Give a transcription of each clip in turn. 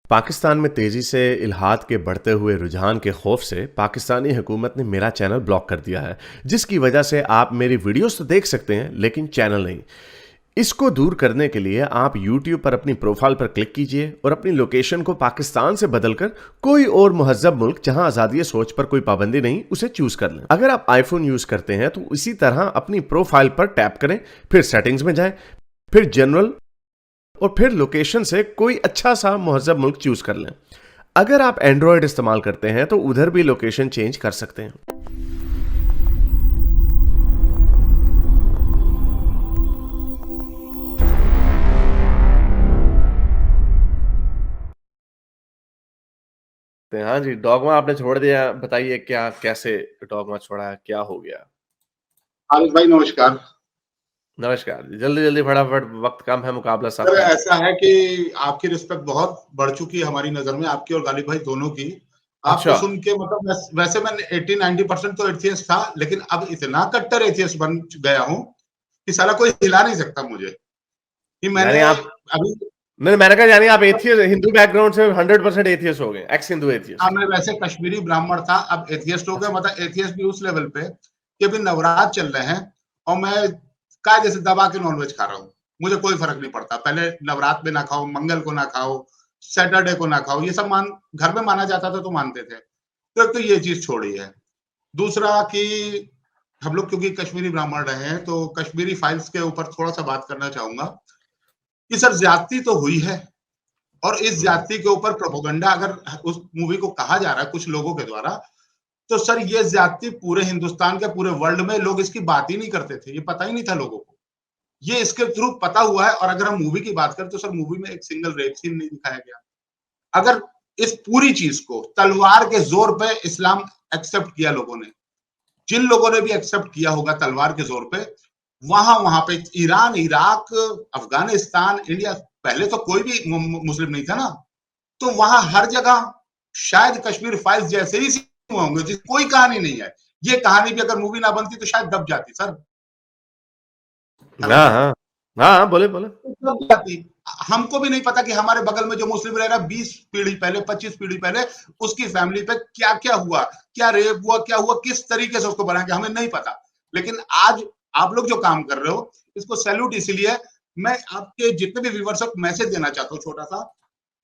पाकिस्तान में तेजी से इल्हाद के बढ़ते हुए रुझान के खौफ से पाकिस्तानी हुकूमत ने मेरा चैनल ब्लॉक कर दिया है, जिसकी वजह से आप मेरी वीडियोस तो देख सकते हैं लेकिन चैनल नहीं। इसको दूर करने के लिए आप YouTube पर अपनी प्रोफाइल पर क्लिक कीजिए और अपनी लोकेशन को पाकिस्तान से बदलकर कोई और मुहज्जब मुल्क जहां आज़ादी सोच पर कोई पाबंदी नहीं उसे चूज कर लें। अगर आप आईफोन यूज करते हैं तो इसी तरह अपनी प्रोफाइल पर टैप करें, फिर सेटिंग्स में जाएं, फिर जनरल और फिर लोकेशन से कोई अच्छा सा मुहज्जब मुल्क चूज कर लें। अगर आप एंड्रॉयड इस्तेमाल करते हैं तो उधर भी लोकेशन चेंज कर सकते हैं। हाँ जी, डॉगमा आपने छोड़ दिया, बताइए क्या, कैसे डॉगमा छोड़ा, क्या हो गया? आरिफ भाई नमस्कार। नमस्कार, जल्दी जल्दी फटाफट, वक्त कम है, मुकाबला सर सख्त है। ऐसा है कि आपकी रिस्पेक्ट बहुत बढ़ चुकी है हमारी नज़र में, आपकी और गालिब भाई दोनों की। आपको अच्छा। सुन के मतलब वैसे मैं 80-90% तो एथियस्ट था, लेकिन अब इतना कट्टर एथियस्ट बन गया हूँ कि साला कोई हिला नहीं सकता मुझे। कि यानी मैंने आप अभी नहीं, मैंने कहा यानी आप एथियस्ट, हिंदू बैकग्राउंड से 100% एथियस्ट हो गए, एक्स हिंदू हाँ, एथियस्ट। मैं वैसे कश्मीरी ब्राह्मण था, अब एथियस्ट हो गया। अच्छा। मतलब एथियस्ट भी उस लेवल पे कि अभी नवरात्र चल रहे हैं और मैं कायदे से दबा के नॉनवेज खा रहा हूँ। मुझे कोई फर्क नहीं पड़ता। पहले नवरात्र में ना खाओ, मंगल को ना खाओ, सैटरडे को ना खाओ, ये सब मान घर में माना जाता था तो मानते थे। तो एक तो ये चीज छोड़ी है। दूसरा कि हम लोग क्योंकि कश्मीरी ब्राह्मण रहे हैं तो कश्मीरी फाइल्स के ऊपर थोड़ा सा बात करना चाहूंगा कि सर ज्यादती तो हुई है और इस हम्म। ज्यादती के ऊपर प्रोपोगंडा अगर उस मूवी को कहा जा रहा है कुछ लोगों के द्वारा, तो सर ये ज्यादती पूरे हिंदुस्तान के पूरे वर्ल्ड में लोग इसकी बात ही नहीं करते थे, ये पता ही नहीं था लोगों को। ये इसके थ्रू पता हुआ है। और अगर हम मूवी की बात करें तो सर मूवी में एक सिंगल रेप सीन नहीं दिखाया गया। अगर इस पूरी चीज को तलवार के जोर पे इस्लाम एक्सेप्ट किया लोगों ने, जिन लोगों ने भी एक्सेप्ट किया होगा तलवार के जोर पे, वहां वहां पे ईरान, इराक, अफगानिस्तान, इंडिया, पहले तो कोई भी मुस्लिम नहीं था ना, तो वहां हर जगह शायद कश्मीर फाइल्स जैसे ही हुए होंगे जिसकी कोई कहानी नहीं है। ये कहानी भी अगर मूवी ना बनती तो शायद दब जाती सर। हेलो। हाँ हाँ। हाँ हाँ, बोले बोले। दब जाती। हमको भी नहीं पता कि हमारे बगल में जो मुस्लिम रह रहा है 20 पीढ़ी पहले, 25 पीढ़ी पहले उसकी फैमिली पे क्या क्या हुआ, क्या रेप हुआ, क्या हुआ, किस तरीके से उसको बनाया, हमें नहीं पता। लेकिन आज आप लोग जो काम कर रहे हो इसको सैल्यूट इसीलिए। मैं आपके जितने भी व्यूवर्स को मैसेज देना चाहता हूँ छोटा सा,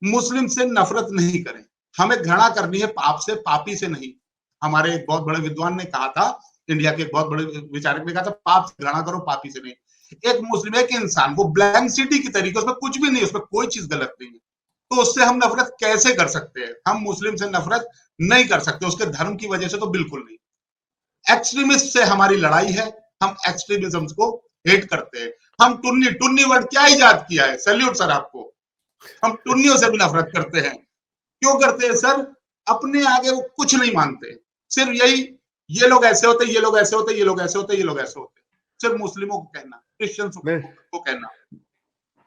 मुस्लिम से नफरत नहीं करें। हमें घृणा करनी है पाप से, पापी से नहीं। हमारे एक बहुत बड़े विद्वान ने कहा था, इंडिया के एक बहुत बड़े विचारक ने कहा था, पाप से घृणा करो, पापी से नहीं। एक मुस्लिम एक इंसान वो ब्लैंक सिटी की तरीके, उसमें कुछ भी नहीं, उसमें कोई चीज गलत नहीं है, तो उससे हम नफरत कैसे कर सकते हैं? हम मुस्लिम से नफरत नहीं कर सकते, उसके धर्म की वजह से तो बिल्कुल नहीं। एक्सट्रीमिस्ट से हमारी लड़ाई है। हम एक्सट्रीमिज्म को हेट करते हैं। हम टुन्नी टुन्नी वर्ड क्या इजाद किया है, सैल्यूट सर आपको। हम टुन्नियों से भी नफरत करते हैं। क्यों करते हैं सर? अपने आगे वो कुछ नहीं मानते, सिर्फ यही, ये लोग ऐसे होते, ये लोग ऐसे होते, ये लोग ऐसे होते, ये लोग ऐसे होते। सिर्फ मुस्लिमों को कहना, क्रिश्चियंस नहीं, को कहना।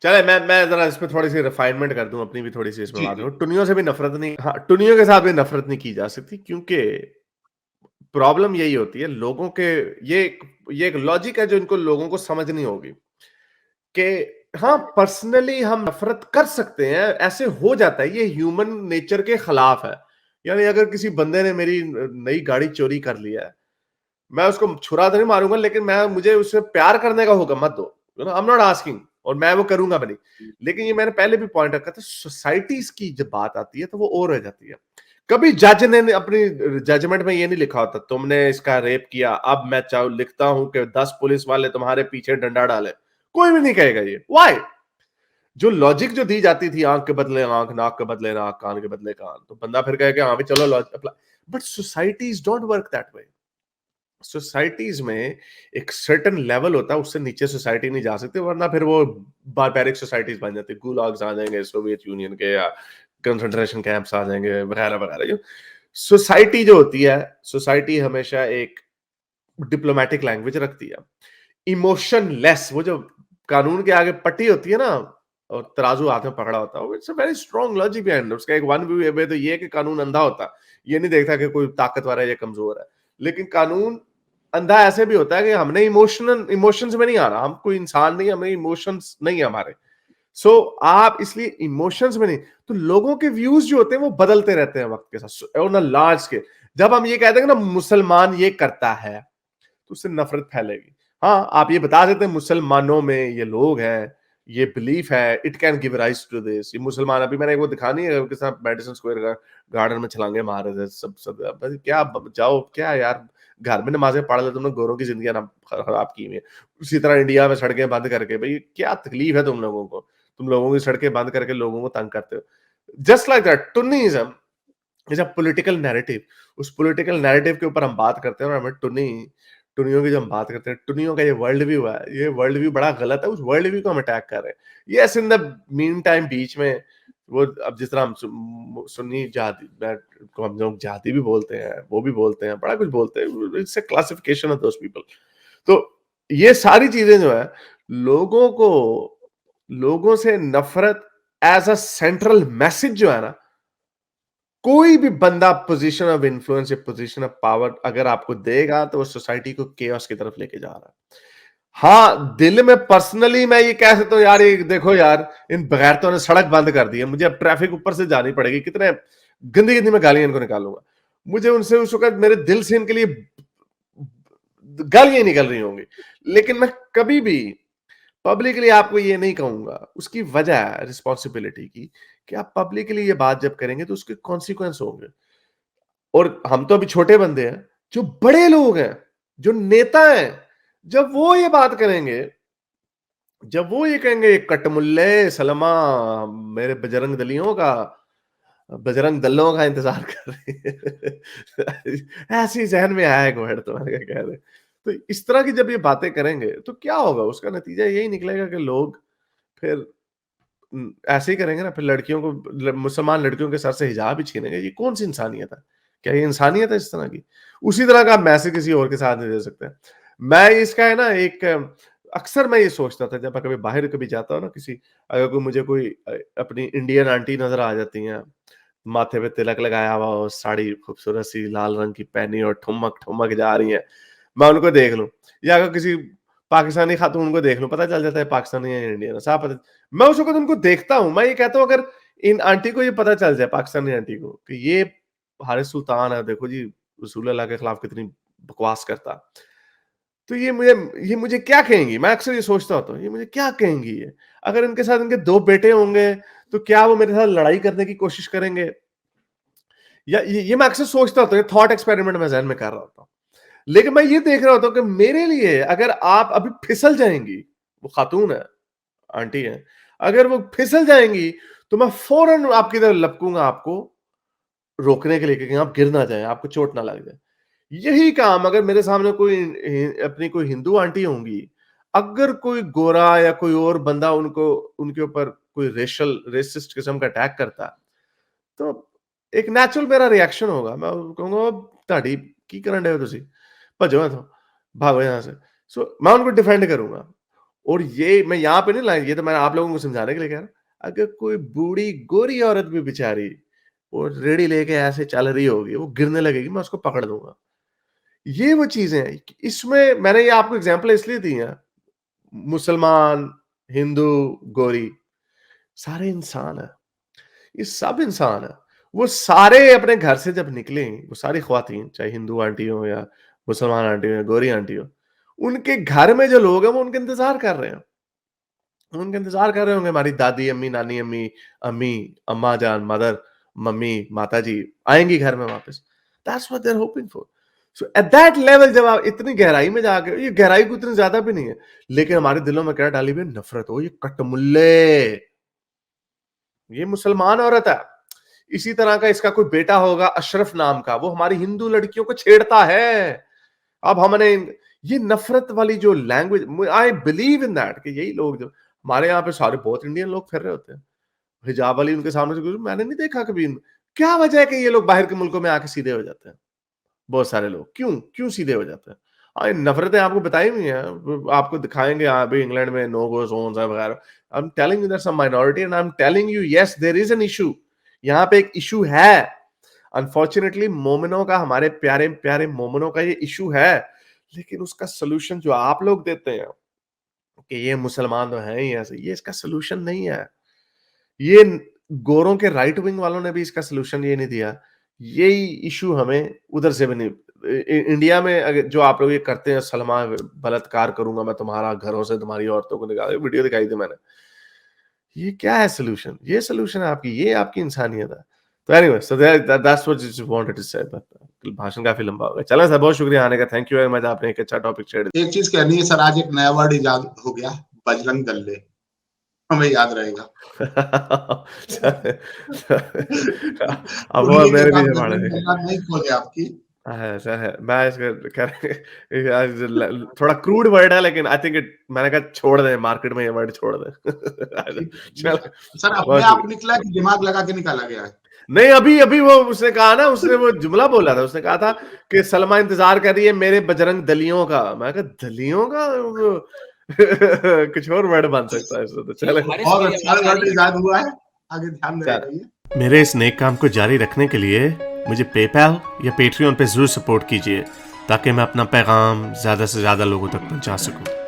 चले मैं जरा इस पे थोड़ी सी रिफाइनमेंट कर दूं, अपनी भी थोड़ी सी इसमें जी बात जी। हो। टुनियों से भी नफरत नहीं, हाँ, टुनियों के साथ भी नफरत नहीं की जा सकती, क्योंकि प्रॉब्लम यही होती है लोगों के, ये एक लॉजिक है जो इनको लोगों को समझनी होगी कि हाँ, पर्सनली हम नफरत कर सकते हैं, ऐसे हो जाता है, ये ह्यूमन नेचर के खिलाफ है। यानी अगर किसी बंदे ने मेरी नई गाड़ी चोरी कर लिया है, मैं उसको छुरा तो नहीं मारूंगा, लेकिन मैं मुझे उससे प्यार करने का हुक्म मत दो, आई एम नॉट आस्किंग, और मैं वो करूंगा भी नहीं। लेकिन ये मैंने पहले भी पॉइंट रखा था, सोसाइटीज की जब बात आती है तो वो और रह जाती है। कभी जज ने अपनी जजमेंट में ये नहीं लिखा होता तुमने इसका रेप किया, अब मैं चाहूं लिखता हूं कि 10 पुलिस वाले तुम्हारे पीछे डंडा डाले। कोई भी नहीं कहेगा ये, व्हाई? जो लॉजिक जो दी जाती थी, आंख के बदले आंख, नाक के बदले नाक, कान के बदले कान, तो बंदा फिर कहेगा हाँ भी चलो logic apply. But societies don't work that way. Societies में एक सर्टेन लेवल होता है, उससे नीचे सोसाइटी नहीं जा सकती, वरना फिर वो बारबैरिक सोसाइटीज बन जाती है, गुलाग्स आ जाएंगे सोवियत यूनियन के, या कंसंट्रेशन कैंप्स आ जाएंगे, वगैरह वगैरह। जो सोसाइटी जो होती है, सोसाइटी हमेशा एक डिप्लोमेटिक लैंग्वेज रखती है, इमोशन लेस। वो जो कानून के आगे पट्टी होती है ना, और तराजू हाथ में पकड़ा होता है, it's a very strong logic behind. उसका एक वन व्यू वे तो ये है कि कानून अंधा होता है, ये नहीं देखता कि कोई ताकतवर है या कमजोर है। लेकिन कानून अंधा ऐसे भी होता है कि हमने इमोशंस में नहीं आना, हम कोई इंसान नहीं, हमें इमोशंस नहीं है हमारे। सो आप इसलिए इमोशंस में नहीं, तो लोगों के व्यूज जो होते हैं वो बदलते रहते हैं वक्त के साथ ऑन अ लार्ज स्केल। जब हम ये कह देंगे ना मुसलमान ये करता है, तो उससे नफरत फैलेगी। हाँ, आप ये बता देते हैं मुसलमानों में ये लोग हैं, ये बिलीफ है, it can give rise to this. ये मुसलमान, अभी मैंने वो दिखा नहीं है उनके साथ मेडिसन स्क्वायर गार्डन में छलांगे मार रहे थे सब सब। अब क्या जाओ, क्या यार, घर में नमाजें पढ़ ले, तुमने गोरों की जिंदगी ना खराब की हुई है। उसी तरह इंडिया में सड़कें बंद करके, भाई क्या तकलीफ है तुम लोगों को, तुम लोगों की सड़कें बंद करके लोगों को तंग करते हो। Just like that tunniism is a political narrative. उस पॉलिटिकल नैरेटिव के ऊपर हम बात करते हैं और हमें टुन्नियों की जब हम बात करते हैं, टुन्नियों का ये वर्ल्ड व्यू है, ये वर्ल्ड व्यू बड़ा गलत है, उस वर्ल्ड व्यू को हम अटैक कर रहे हैं। Yes, in the meantime बीच में वो, अब जिस तरह हम सुन्नी जाति को हम लोग जाति भी बोलते हैं, वो भी बोलते हैं, बड़ा कुछ बोलते हैं, it's a classification of those people. तो ये सारी चीजें जो है, लोगों को, लोगों से नफरत एज अ सेंट्रल मैसेज जो है ना, कोई भी बंदा पोजीशन ऑफ इन्फ्लुएंस या पोजीशन ऑफ पावर अगर आपको देगा, तो वो सोसाइटी को केओस की तरफ लेके जा रहा है। हाँ, दिल में पर्सनली मैं ये कह सकता हूँ यार, ये देखो यार, इन बगैरतों ने सड़क बंद कर दी है, मुझे अब ट्रैफिक ऊपर से जानी पड़ेगी, कितने गंदी गंदी मैं गालियां इनको निकालूंगा, मुझे उनसे उस वक्त मेरे दिल से इनके लिए गालियां ही निकल रही होंगी। लेकिन मैं कभी भी पब्लिकली आपको ये नहीं कहूंगा। उसकी वजह है रिस्पॉन्सिबिलिटी की, कि आप पब्लिकली ये बात जब करेंगे तो उसके कॉन्सिक्वेंस होंगे। और हम तो अभी छोटे बंदे हैं, जो बड़े लोग हैं, जो नेता हैं, जब वो ये बात करेंगे, जब वो ये कहेंगे कटमुल्ले सलमा मेरे बजरंग दलियों का, बजरंग दलों का इंतजार कर रही है ऐसे जहन में आया एक वर्ड, तो मैंने कह रहे। तो इस तरह की जब ये बातें करेंगे तो क्या होगा, उसका नतीजा यही निकलेगा कि लोग फिर ऐसे ही करेंगे ना, फिर लड़कियों को, मुसलमान लड़कियों के सर से हिजाब ही छीनेंगे। ये कौन सी इंसानियत है? क्या ये इंसानियत है इस तरह की? उसी तरह का मैसेज किसी और के साथ नहीं दे सकते। मैं इसका है ना एक, अक्सर मैं ये सोचता था जब मैं कभी बाहर कभी जाता हूँ ना, किसी, अगर कोई मुझे कोई अपनी इंडियन आंटी नजर आ जाती हैं, माथे पे तिलक लगाया हुआ और साड़ी खूबसूरत सी लाल रंग की पहनी और ठुमक ठुमक जा रही है, मैं उनको देख लूं, या अगर किसी पाकिस्तानी खातून को देख लूं, पता चल जाता है पाकिस्तानी या इंडियन है, साफ पता। मैं उस वक्त उनको देखता हूं, मैं ये कहता हूं, अगर इन आंटी को ये पता चल जाए, पाकिस्तानी आंटी को, कि ये हारिस सुल्तान है, देखो जी रसूल अल्लाह के खिलाफ कितनी बकवास करता, तो ये मुझे क्या कहेंगी? मैं अक्सर ये सोचता होता हूँ, ये मुझे क्या कहेंगी ये? अगर इनके साथ इनके 2 बेटे होंगे, तो क्या वो मेरे साथ लड़ाई करने की कोशिश करेंगे? या ये मैं अक्सर सोचता होता हूँ, ये थॉट एक्सपेरिमेंट मैं ज़हन में कर रहा होता हूँ। लेकिन मैं ये देख रहा होता हूँ कि मेरे लिए अगर आप अभी फिसल जाएँगी, वो खातून है, आंटी है, अगर वो फिसल जाएँगी, तो मैं फौरन आपकी तरफ लपकूँगा आपको रोकने के लिए, कि आप गिर ना जाएँ, आपको चोट ना लग जाए। यही काम अगर मेरे सामने कोई अपनी कोई हिंदू आंटी होंगी, अगर कोई गोरा या कोई और बंदा उनको, उनके ऊपर कोई रेसिस्ट किस्म का अटैक करता, तो एक नेचुरल मेरा रिएक्शन होगा, मैं कहूंगा ਤੁਹਾਡੀ की ਕਰਨ डे हो तुसी, भजो इथों, भागो यहाँ से। सो मैं उनको डिफेंड करूंगा। और ये मैं यहाँ पे नहीं लाया, ये तो मैं आप लोगों को समझाने के लिए कह रहा हूं। अगर कोई बूढ़ी गोरी औरत भी बेचारी वो रेडी लेके ऐसे चल रही होगी, वो गिरने लगेगी, मैं उसको पकड़ लूंगा। ये वो चीजें हैं, इसमें मैंने ये आपको एग्जांपल इसलिए दी है, मुसलमान, हिंदू, गोरी, सारे इंसान है, ये सब इंसान है। वो सारे अपने घर से जब निकले, वो सारी ख्वातीन, चाहे हिंदू आंटी हो या मुसलमान आंटी हो या गोरी आंटी हो, उनके घर में जो लोग हैं वो उनके इंतजार कर रहे हैं। उनके इंतजार कर रहे होंगे, हमारी दादी अम्मी, नानी अम्मी, अम्मी, अम्मा जान, मदर, मम्मी, माता जी आएंगी घर में वापस। That's what they are hoping for. So at that level जब आप इतनी गहराई में जाके, ये गहराई को इतनी ज्यादा भी नहीं है, लेकिन हमारे दिलों में क्या डाली हुई है? नफरत। हो ये कटमुल्ले, ये मुसलमान औरत है। इसी तरह का इसका कोई बेटा होगा अशरफ नाम का, वो हमारी हिंदू लड़कियों को छेड़ता है। अब हमने ये नफरत वाली जो language, I believe in that, कि यही लोग जो हमारे यहाँ पे सारे बहुत इंडियन लोग फिर रहे होते हैं हिजाब वाली, उनके सामने से मैंने नहीं देखा कभी। क्या वजह है कि ये लोग बाहर के मुल्कों में आके सीधे हो जाते हैं? बहुत सारे लोग क्यों क्यों सीधे हो जाते हैं? हाँ, ये नफरतें आपको बताई हुई हैं, आपको दिखाएंगे। अभी इंग्लैंड में नो गो जोन्स है वगैरह। I am telling you that's some minority and I am telling you yes there is an issue. यहाँ पे एक इशू है। अनफॉर्चुनेटली मोमिनों का, हमारे प्यारे प्यारे मोमिनों का ये इशू है। लेकिन उसका सोल्यूशन जो आप लोग देते हैं, कि ये मुसलमान तो हैं ही ऐसे, ये इसका सॉल्यूशन नहीं है। ये गोरों के राइट विंग वालों ने भी इसका सॉल्यूशन ये नहीं दिया। यही इश्यू हमें उधर से भी नहीं, इंडिया में अगर जो आप लोग ये करते हैं, सलमान बलात्कार करूंगा मैं तुम्हारा, घरों से तुम्हारी औरतों को निकाल, वीडियो दिखाई थी मैंने। ये क्या है सॉल्यूशन? ये सॉल्यूशन है आपकी, ये आपकी इंसानियत है। तो anyway, so that's what I wanted to say, but भाषण काफी लंबा हो गया। चलें सर, बहुत शुक्रिया आने का, थैंक यू वेरी मच, आपने एक अच्छा टॉपिक छेड़ दिया। एक चीज कहनी है सर, आज एक नया वर्ड इजाद हो गया, बजरंग दल्ले, हमें याद रहेगा। अब वो दुनिया के मेरे साथ पीछे पड़े बजरंग थे। दल्ला नहीं खोजे आपकी। ऐसा है, मैं इसका थोड़ा क्रूड वर्ड है, लेकिन आई थिंक इट, मैंने कहा छोड़ दें, मार्केट में ये वर्ड छोड़ दें। चल, सर अपने बहुत आप शुक्रिया। निकला कि दिमाग लगा के निकाला गया है? नहीं, अभी अभी वो उसने कहा ना, उसने वो जुमला बोला था, उसने कहा था कि सलमा इंतजार कर रही है मेरे बजरंग दलियों का। मैं कहा दलियों का, कुछ और वर्ड बन सकता है इससे, तो चले। और अच्छा वर्ड इजाद हुआ है, आगे ध्यान रहेगा ये। मेरे इस नेक काम को जारी रखने के लिए मुझे पेपैल या पेट्रियन पे जरूर सपोर्ट कीजिए, ताकि मैं अपना पैगाम ज्यादा से ज्यादा लोगों तक पहुंचा सकूं।